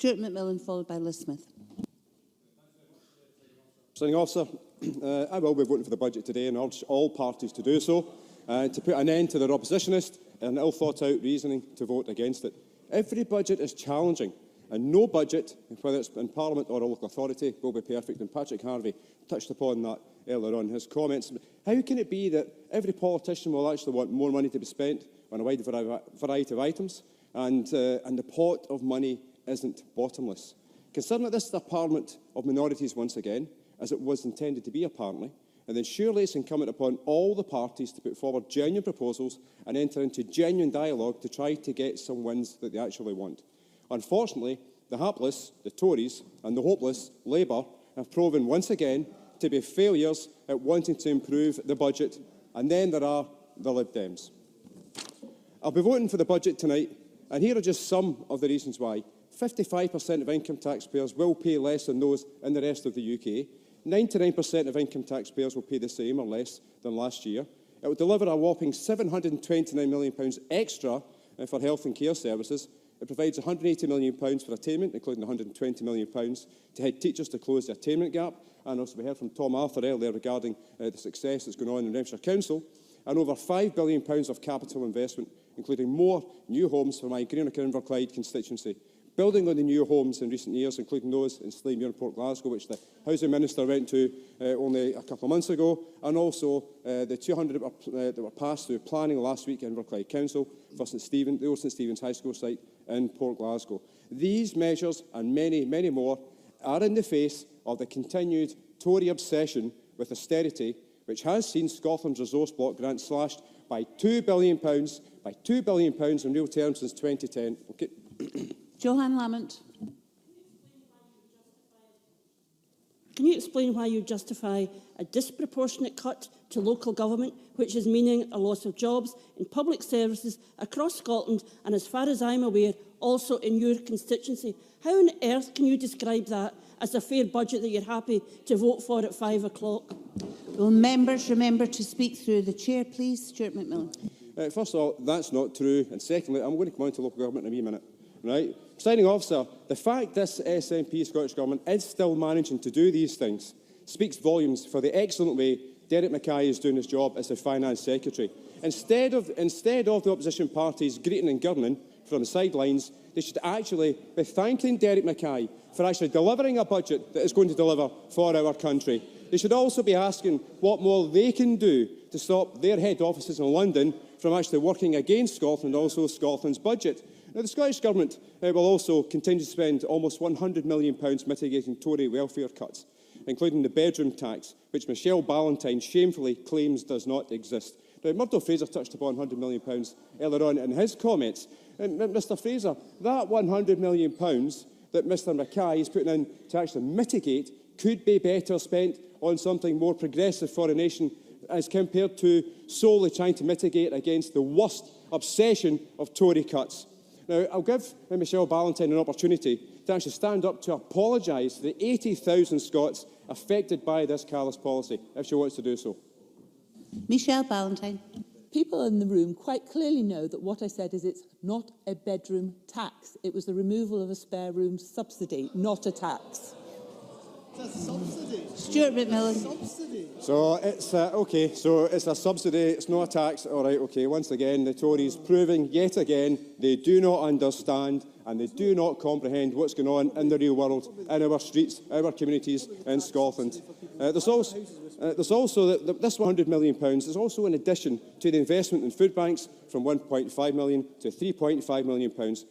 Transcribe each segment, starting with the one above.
Stuart McMillan, followed by Liz Smith. Presiding Officer, I will be voting for the budget today and urge all parties to do so, to put an end to their oppositionist and ill-thought-out reasoning to vote against it. Every budget is challenging, and no budget, whether it's in Parliament or a local authority, will be perfect. And Patrick Harvey touched upon that earlier on in his comments. How can it be that every politician will actually want more money to be spent on a wide variety of items, and the pot of money isn't bottomless? Considering that this is a Parliament of minorities once again, as it was intended to be apparently, and then surely it's incumbent upon all the parties to put forward genuine proposals and enter into genuine dialogue to try to get some wins that they actually want. Unfortunately, the hapless, the Tories, and the hopeless, Labour, have proven once again to be failures at wanting to improve the budget, and then there are the Lib Dems. I'll be voting for the budget tonight, and here are just some of the reasons why. 55% of income taxpayers will pay less than those in the rest of the UK. 99% of income taxpayers will pay the same or less than last year. It will deliver a whopping £729 million extra for health and care services. It provides £180 million for attainment, including £120 million to head teachers to close the attainment gap. And also we heard from Tom Arthur earlier regarding the success that's going on in Renfrewshire Council. And over £5 billion of capital investment, including more new homes for my Greenock and Inverclyde constituency. Building on the new homes in recent years, including those in Sligo and Port Glasgow, which the Housing Minister went to only a couple of months ago, and also the 200 that were passed through planning last week in Inverclyde Council for the old St Stephen's High School site in Port Glasgow. These measures and many, many more are in the face of the continued Tory obsession with austerity, which has seen Scotland's resource block grant slashed by £2 billion, in real terms since 2010. Okay. Johan Lamont. Can you explain why you justify a disproportionate cut to local government, which is meaning a loss of jobs in public services across Scotland and, as far as I'm aware, also in your constituency? How on earth can you describe that as a fair budget that you're happy to vote for at 5 o'clock? Will members remember to speak through the chair, please? Stuart McMillan. First of all, that's not true. And secondly, I'm going to come on to local government in a wee minute. Right? Presiding Officer, the fact this SNP Scottish Government is still managing to do these things speaks volumes for the excellent way Derek Mackay is doing his job as the Finance Secretary. Instead of the opposition parties greeting and gurning from the sidelines, they should actually be thanking Derek Mackay for actually delivering a budget that is going to deliver for our country. They should also be asking what more they can do to stop their head offices in London from actually working against Scotland and also Scotland's budget. Now, the Scottish Government will also continue to spend almost £100 million mitigating Tory welfare cuts, including the bedroom tax, which Michelle Ballantyne shamefully claims does not exist. Now, Murdo Fraser touched upon £100 million earlier on in his comments. And Mr Fraser, that £100 million that Mr Mackay is putting in to actually mitigate could be better spent on something more progressive for a nation as compared to solely trying to mitigate against the worst obsession of Tory cuts. Now, I'll give Michelle Ballantyne an opportunity to actually stand up to apologise to the 80,000 Scots affected by this callous policy, if she wants to do so. Michelle Ballantyne. People in the room quite clearly know that what I said is it's not a bedroom tax. It was the removal of a spare room subsidy, not a tax. It's a subsidy. Stuart McMillan. Subsidy. So it's okay. So it's a subsidy. It's not a tax. All right. Okay. Once again, the Tories proving yet again they do not understand and they do not comprehend what's going on in the real world, in our streets, our communities in Scotland. There's also this £100 million is also in addition to the investment in food banks from £1.5 million to £3.5 million,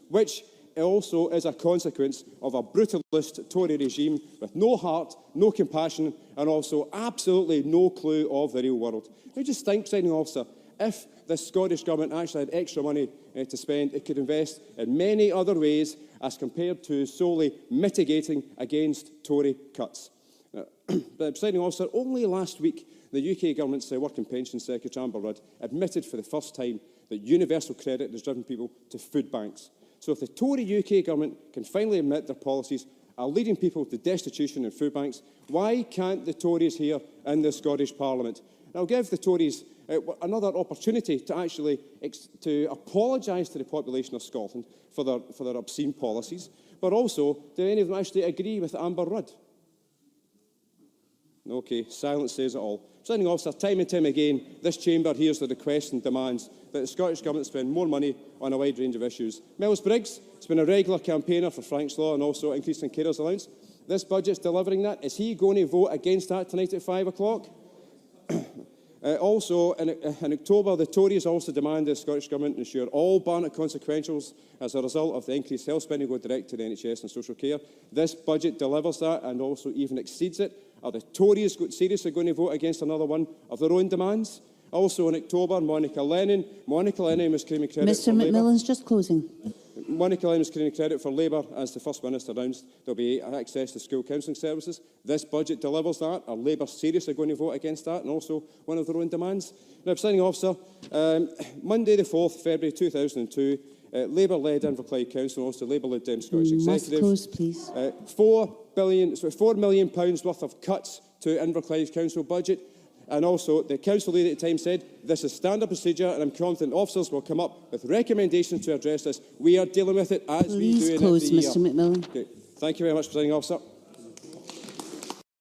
which also is a consequence of a brutalist Tory regime with no heart, no compassion, and also absolutely no clue of the real world. Now just think, Presiding Officer, if the Scottish Government actually had extra money to spend, it could invest in many other ways as compared to solely mitigating against Tory cuts. But, Presiding Officer, only last week the UK Government's Work and Pension Secretary, Amber Rudd, admitted for the first time that universal credit has driven people to food banks. So if the Tory UK Government can finally admit their policies are leading people to destitution in food banks, why can't the Tories here in the Scottish Parliament? And I'll give the Tories another opportunity to actually apologise to the population of Scotland for their obscene policies, But also, do any of them actually agree with Amber Rudd? OK, silence says it all. Presiding Officer, time and time again, this chamber hears the requests and demands that the Scottish Government spend more money on a wide range of issues. Mills Briggs has been a regular campaigner for Frank's Law and also increasing carers allowance. This budget's delivering that. Is he going to vote against that tonight at 5 o'clock? Also, in October, the Tories also demanded the Scottish Government ensure all Barnett consequentials as a result of the increased health spending go direct to the NHS and social care. This budget delivers that and also even exceeds it. Are the Tories seriously going to vote against another one of their own demands? Also in October, Monica Lennon was claiming credit for Mr Labour. McMillan's just closing. Monica Lennon was claiming credit for Labour as the First Minister announced there will be access to school counselling services. This budget delivers that. Are Labour seriously going to vote against that and also one of their own demands? Now, Presiding Officer, Monday the 4th February 2002, Labour-led Inverclyde Council and also Labour-led Scottish Must Executive. close, please. £4 million worth of cuts to Inverclyde Council budget. And also, the council leader at the time said, this is standard procedure and I'm confident officers will come up with recommendations to address this. We are dealing with it as we do Please in close, every year. Mr McMillan. Okay. Thank you very much, Presiding Officer.